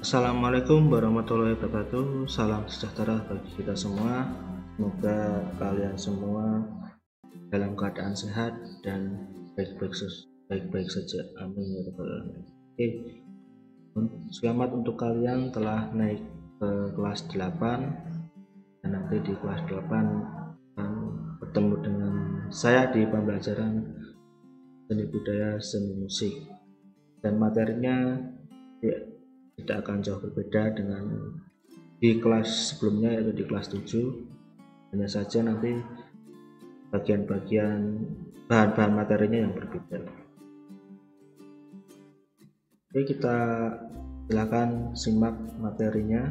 Assalamualaikum warahmatullahi wabarakatuh. Salam sejahtera bagi kita semua. Semoga kalian semua dalam keadaan sehat dan baik-baik saja. Amin ya rabbal alamin. Oke. Selamat untuk kalian telah naik ke kelas 8 dan nanti di kelas 8 akan bertemu dengan saya di pembelajaran seni budaya, seni musik, dan materinya tidak akan jauh berbeda dengan di kelas sebelumnya, yaitu di kelas 7. Hanya saja nanti bagian-bagian bahan-bahan materinya yang berbeda. Oke, kita silakan simak materinya.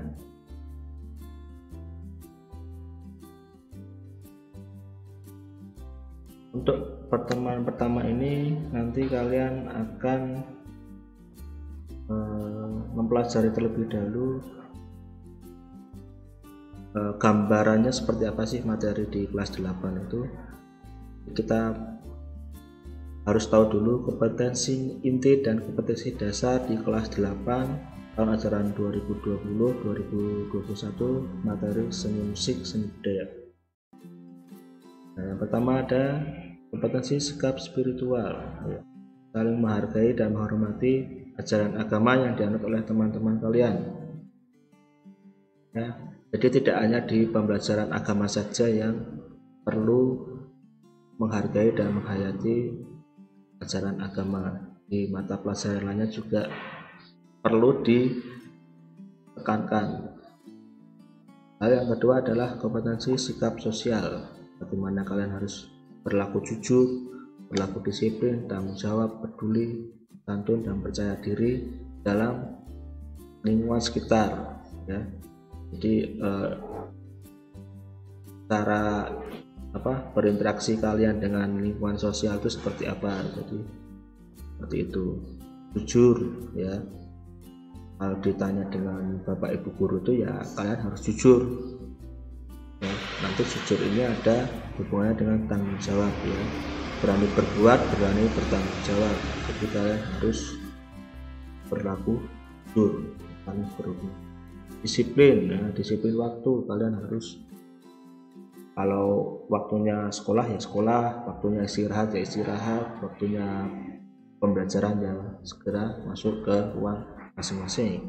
Untuk pertemuan pertama ini nanti kalian akan mempelajari terlebih dahulu gambarannya seperti apa sih materi di kelas 8 itu. Kita harus tahu dulu kompetensi inti dan kompetensi dasar di kelas 8 tahun ajaran 2020-2021 materi seni musik, seni budaya. Nah, yang pertama ada kompetensi sikap spiritual, saling menghargai dan menghormati ajaran agama yang dianut oleh teman-teman kalian. Ya, jadi tidak hanya di pembelajaran agama saja yang perlu menghargai dan menghayati ajaran agama, di mata pelajaran lainnya juga perlu ditekankan. Hal yang kedua adalah kompetensi sikap sosial, bagaimana kalian harus berlaku jujur, berlaku disiplin, tanggung jawab, peduli, santun, dan percaya diri dalam lingkungan sekitar, ya. Jadi cara berinteraksi kalian dengan lingkungan sosial itu seperti apa. Jadi seperti itu, jujur, ya. Kalau ditanya dengan bapak ibu guru itu ya kalian harus jujur, ya. Nanti jujur ini ada hubungannya dengan tanggung jawab, ya. Berani berbuat, berani bertanggung jawab. Jadi kalian harus berlaku jujur, bukan berhubung. Disiplin, ya, disiplin waktu. Kalian harus, kalau waktunya sekolah ya sekolah, waktunya istirahat ya istirahat, waktunya pembelajaran ya segera masuk ke ruang masing-masing.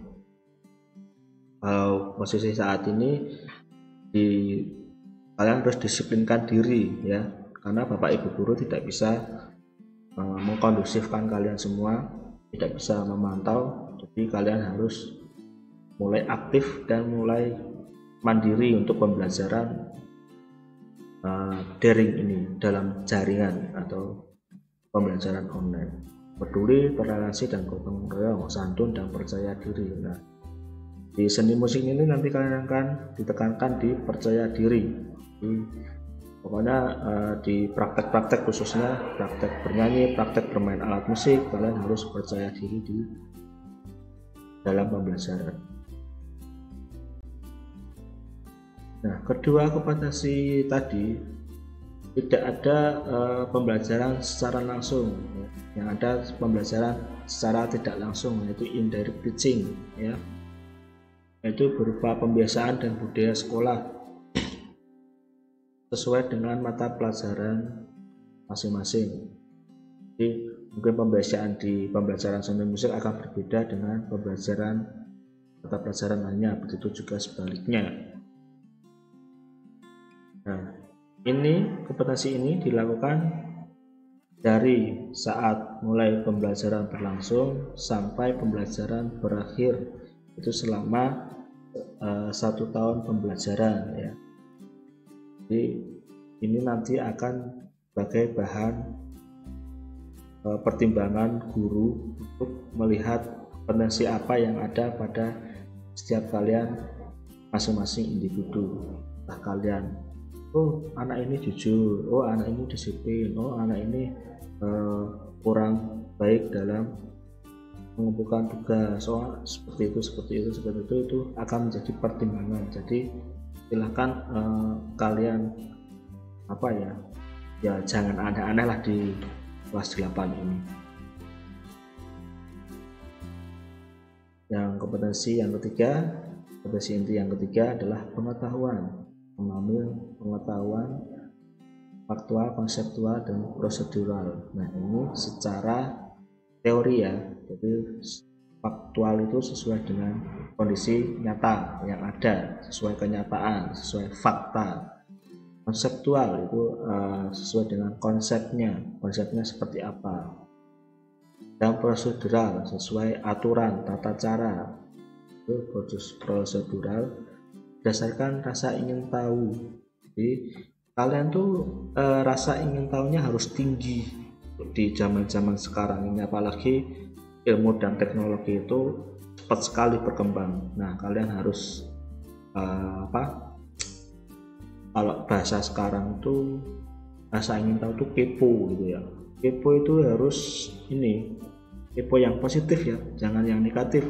Kalau posisi saat ini kalian harus disiplinkan diri, ya, karena bapak ibu guru tidak bisa mengkondusifkan kalian semua, tidak bisa memantau. Jadi kalian harus mulai aktif dan mulai mandiri untuk pembelajaran daring ini dalam jaringan atau pembelajaran online. Peduli, toleransi, dan gotong royong, santun, dan percaya diri. Nah, di seni musik ini nanti kalian akan ditekankan di percaya diri. Pokoknya di praktek-praktek, khususnya praktek bernyanyi, praktek bermain alat musik, kalian harus percaya diri di dalam pembelajaran. Nah, kedua kompetensi tadi tidak ada pembelajaran secara langsung, yang ada pembelajaran secara tidak langsung, yaitu indirect teaching, ya, yaitu berupa pembiasaan dan budaya sekolah sesuai dengan mata pelajaran masing-masing. Jadi mungkin pembiasaan di pembelajaran seni musik akan berbeda dengan pembelajaran mata pelajaran lainnya, begitu juga sebaliknya. Nah, kompetensi ini dilakukan dari saat mulai pembelajaran berlangsung sampai pembelajaran berakhir, itu selama 1 tahun pembelajaran, ya. Jadi ini nanti akan sebagai bahan pertimbangan guru untuk melihat kompetensi apa yang ada pada setiap kalian masing-masing individu. Entah kalian, oh anak ini jujur, oh anak ini disiplin, oh anak ini kurang baik dalam mengumpulkan tugas, oh seperti itu itu akan menjadi pertimbangan. Jadi silahkan kalian jangan aneh-aneh lah di kelas 8 ini. Kompetensi yang ketiga, kompetensi inti yang ketiga adalah pengetahuan, mengambil pengetahuan faktual, konseptual, dan prosedural. Nah, ini secara teori ya, jadi faktual itu sesuai dengan kondisi nyata yang ada, sesuai kenyataan, sesuai fakta. Konseptual itu sesuai dengan konsepnya seperti apa. Dan prosedural sesuai aturan tata cara. Itu prosedural berdasarkan rasa ingin tahu. Jadi kalian tuh rasa ingin tahunya harus tinggi di zaman sekarang ini, apalagi ilmu dan teknologi itu cepat sekali berkembang. Nah, kalian harus kalau bahasa sekarang tuh rasa ingin tahu tuh kepo gitu ya. Kepo itu harus kepo yang positif ya, jangan yang negatif.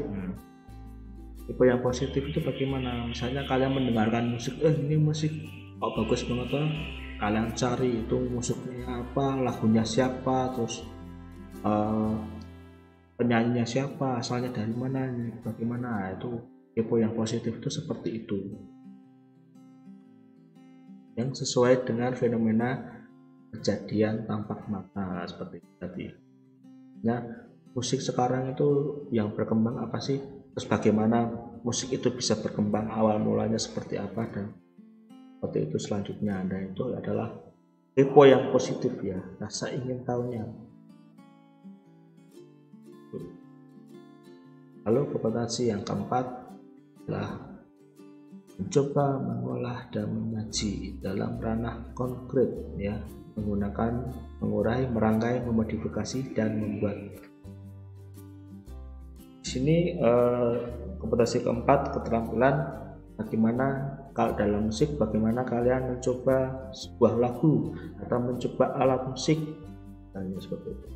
Kepo yang positif itu bagaimana? Misalnya kalian mendengarkan musik, ini musik kok bagus banget tuh. Kalian cari itu musiknya apa, lagunya siapa, terus penyanyinya siapa, asalnya dari mana, bagaimana. Itu kepo yang positif itu seperti itu, yang sesuai dengan fenomena kejadian tampak mata seperti tadi. Nah, musik sekarang itu yang berkembang apa sih? Terus bagaimana musik itu bisa berkembang, awal mulanya seperti apa, dan seperti itu selanjutnya. Nah, itu adalah kepo yang positif ya, rasa ingin tahunya. Lalu kompetensi yang keempat adalah mencoba mengolah dan menyaji dalam ranah konkret ya, menggunakan mengurai, merangkai, memodifikasi, dan membuat. Di sini kompetensi keempat, keterampilan bagaimana kalau dalam musik, bagaimana kalian mencoba sebuah lagu atau mencoba alat musik, dan seperti itu.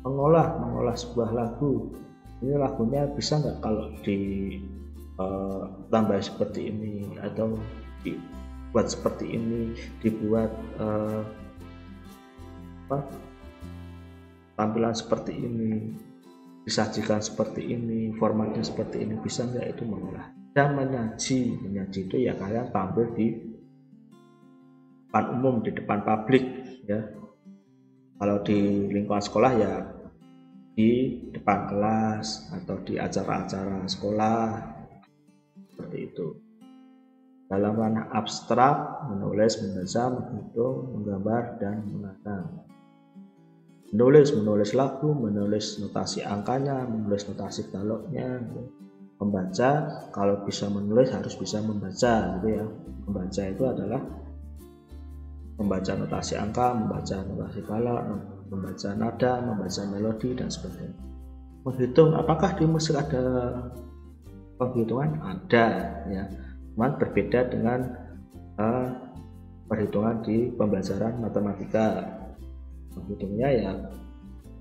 Mengolah sebuah lagu, ini lagunya bisa nggak kalau tambah seperti ini, atau dibuat seperti ini, dibuat tampilan seperti ini, disajikan seperti ini, formatnya seperti ini, bisa nggak itu mengolah. Dan menyaji itu ya kalian tampil di depan umum, di depan publik ya. Kalau di lingkungan sekolah ya di depan kelas atau di acara-acara sekolah seperti itu. Dalam ranah abstrak, menulis, membaca, menghitung, menggambar, dan mengarang. Menulis lagu, menulis notasi angkanya, menulis notasi baloknya. Membaca, kalau bisa menulis harus bisa membaca gitu ya. Membaca itu adalah membaca notasi angka, membaca notasi balok, membaca nada, membaca melodi, dan sebagainya. Menghitung, apakah di musik ada penghitungan? Ada ya, cuman berbeda dengan perhitungan di pembelajaran matematika. Menghitungnya ya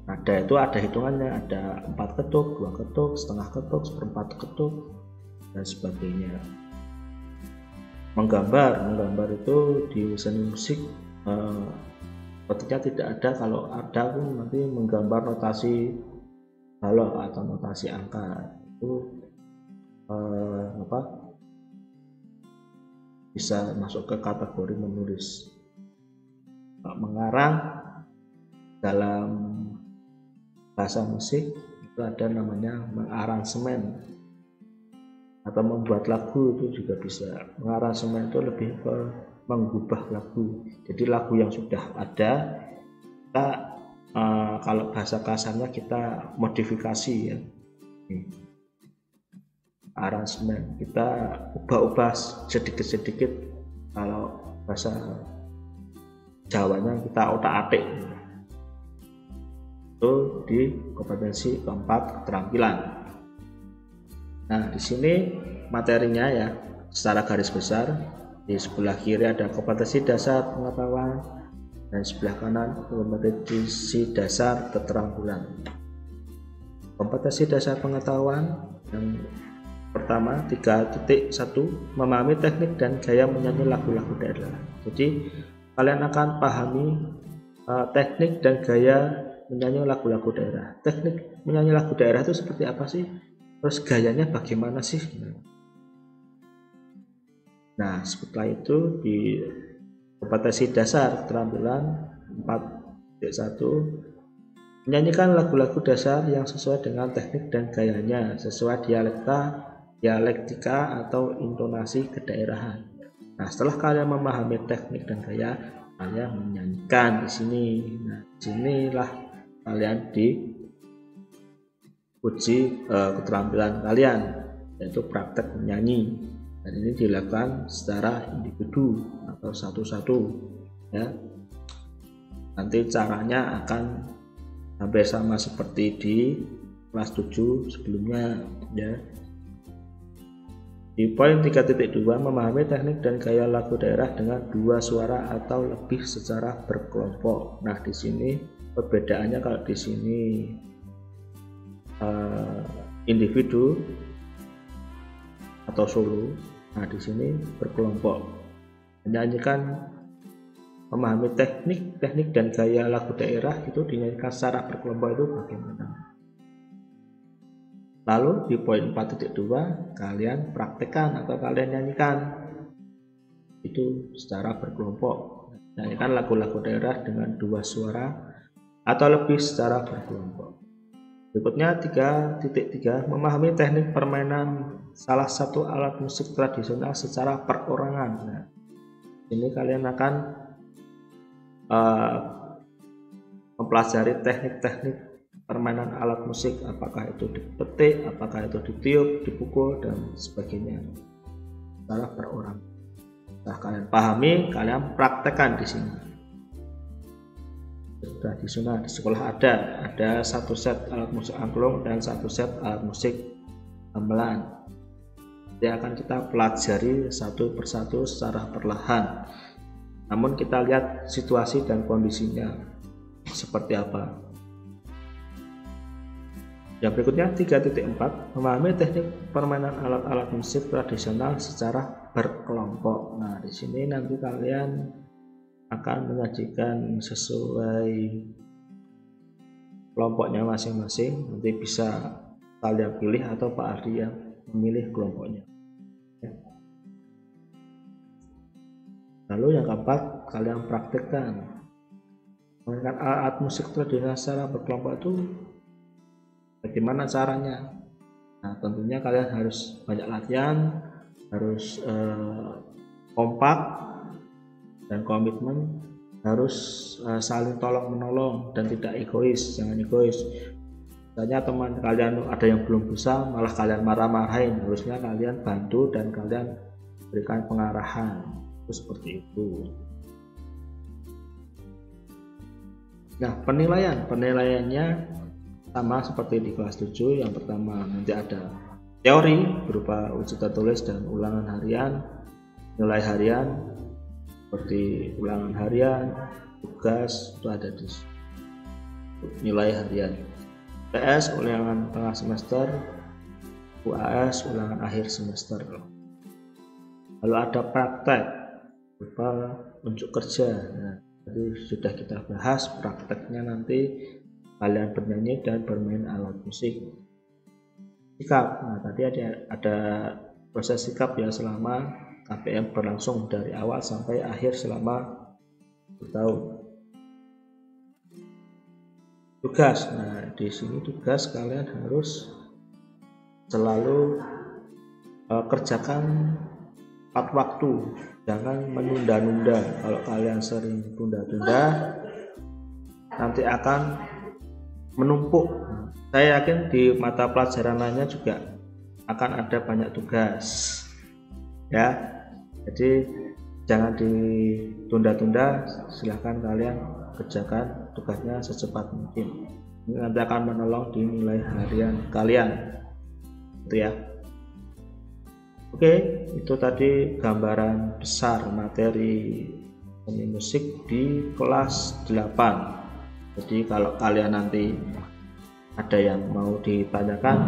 nada itu ada hitungannya, ada 4 ketuk, 2 ketuk, setengah ketuk, seperempat ketuk, dan sebagainya. Menggambar itu di seni musik sepertinya tidak ada. Kalau ada pun nanti menggambar notasi balok atau notasi angka itu bisa masuk ke kategori menulis. Mengarang dalam bahasa musik itu ada namanya mengaransemen atau membuat lagu, itu juga bisa. Mengaransemen itu lebih ke mengubah lagu. Jadi lagu yang sudah ada kita kalau bahasa kasarnya kita modifikasi ya. Aransemen kita ubah-ubah sedikit-sedikit, kalau bahasa Jawanya kita otak-atik. Itu di kompetensi keempat, keterampilan. Nah, di sini materinya ya secara garis besar. Di sebelah kiri ada kompetensi dasar pengetahuan dan sebelah kanan kompetensi dasar keterampilan. Kompetensi dasar pengetahuan yang pertama 3.1, memahami teknik dan gaya menyanyi lagu-lagu daerah. Jadi kalian akan pahami teknik dan gaya menyanyi lagu-lagu daerah. Teknik menyanyi lagu daerah itu seperti apa sih? Terus gayanya bagaimana sih? Nah, setelah itu di kompetensi dasar keterampilan 4.1, menyanyikan lagu-lagu dasar yang sesuai dengan teknik dan gayanya, sesuai dialektika atau intonasi kedaerahan. Nah, setelah kalian memahami teknik dan gaya, kalian menyanyikan di sini. Nah, disinilah kalian diuji keterampilan kalian, yaitu praktek menyanyi. Dan ini dilakukan secara individu atau satu-satu, ya. Nanti caranya akan hampir sama seperti di kelas 7 sebelumnya, ya. Di poin 3.2, memahami teknik dan gaya lagu daerah dengan 2 suara atau lebih secara berkelompok. Nah, di sini perbedaannya, kalau di sini individu atau solo, nah di sini berkelompok. Menyanyikan, memahami teknik dan gaya lagu daerah itu dinyanyikan secara berkelompok itu bagaimana? Lalu di poin 4.2, kalian praktekkan atau kalian nyanyikan itu secara berkelompok. Nyanyikan lagu-lagu daerah dengan 2 suara atau lebih secara berkelompok. Berikutnya 3.3, memahami teknik permainan salah satu alat musik tradisional secara perorangan. Nah, ini kalian akan mempelajari teknik-teknik permainan alat musik, apakah itu dipetik, apakah itu ditiup, dipukul, dan sebagainya secara perorangan. Setelah kalian pahami, kalian praktekkan di sini. Tradisional di sekolah ada 1 set alat musik angklung dan 1 set alat musik gamelan. Nanti akan kita pelajari satu persatu secara perlahan. Namun kita lihat situasi dan kondisinya seperti apa. Yang berikutnya 3.4, memahami teknik permainan alat-alat musik tradisional secara berkelompok. Nah, di sini nanti kalian akan menyajikan sesuai kelompoknya masing-masing. Nanti bisa kalian pilih atau Pak Ardi yang memilih kelompoknya. Lalu yang keempat, kalian praktekkan menggunakan alat musik tradisional secara berkelompok itu bagaimana caranya. Nah, tentunya kalian harus banyak latihan, harus kompak dan komitmen, harus saling tolong menolong dan tidak egois. Jangan egois. Misalnya teman kalian ada yang belum bisa, malah kalian marah-marahin. Harusnya kalian bantu dan kalian berikan pengarahan. Itu seperti itu. Nah, penilaiannya sama seperti di kelas 7. Yang pertama nanti ada teori berupa uji tertulis dan ulangan harian, nilai harian seperti ulangan harian, tugas itu ada di nilai harian. PS ulangan tengah semester, UAS ulangan akhir semester. Lalu ada praktek berupa unjuk kerja. Nah, tadi sudah kita bahas prakteknya, nanti kalian bernyanyi dan bermain alat musik. Sikap, nah tadi ada proses sikap ya selama KPM berlangsung dari awal sampai akhir selama 1 tahun. Tugas, nah di sini tugas kalian harus selalu kerjakan tepat waktu, jangan menunda-nunda. Kalau kalian sering tunda-tunda, nanti akan menumpuk. Saya yakin di mata pelajaran lainnya juga akan ada banyak tugas, ya. Jadi jangan ditunda-tunda, silahkan kalian kerjakan tugasnya secepat mungkin. Ini nanti akan menolong di nilai harian kalian, gitu ya. Oke, itu tadi gambaran besar materi seni musik di kelas 8. Jadi kalau kalian nanti ada yang mau ditanyakan,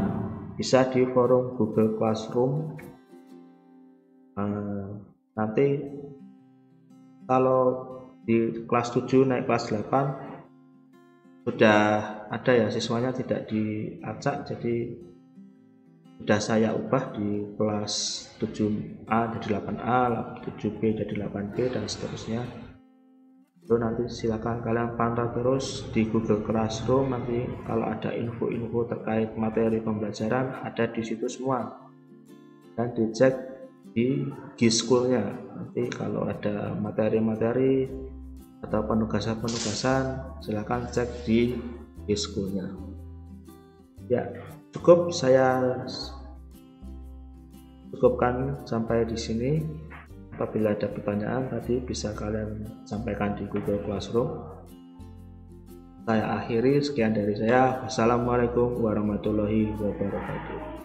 bisa di forum Google Classroom. Nanti kalau di kelas 7 naik kelas 8 sudah ada ya siswanya tidak diacak, jadi sudah saya ubah di kelas 7A jadi 8A, 7B jadi 8B dan seterusnya. Itu nanti silakan kalian pantau terus di Google Classroom, nanti kalau ada info-info terkait materi pembelajaran ada di situ semua, dan dicek di G-School-nya. Nanti kalau ada materi-materi atau penugasan-penugasan silakan cek di G-School-nya. Ya, cukup, saya cukupkan sampai di sini. Apabila ada pertanyaan tadi bisa kalian sampaikan di Google Classroom. Saya akhiri, sekian dari saya. Wassalamualaikum warahmatullahi wabarakatuh.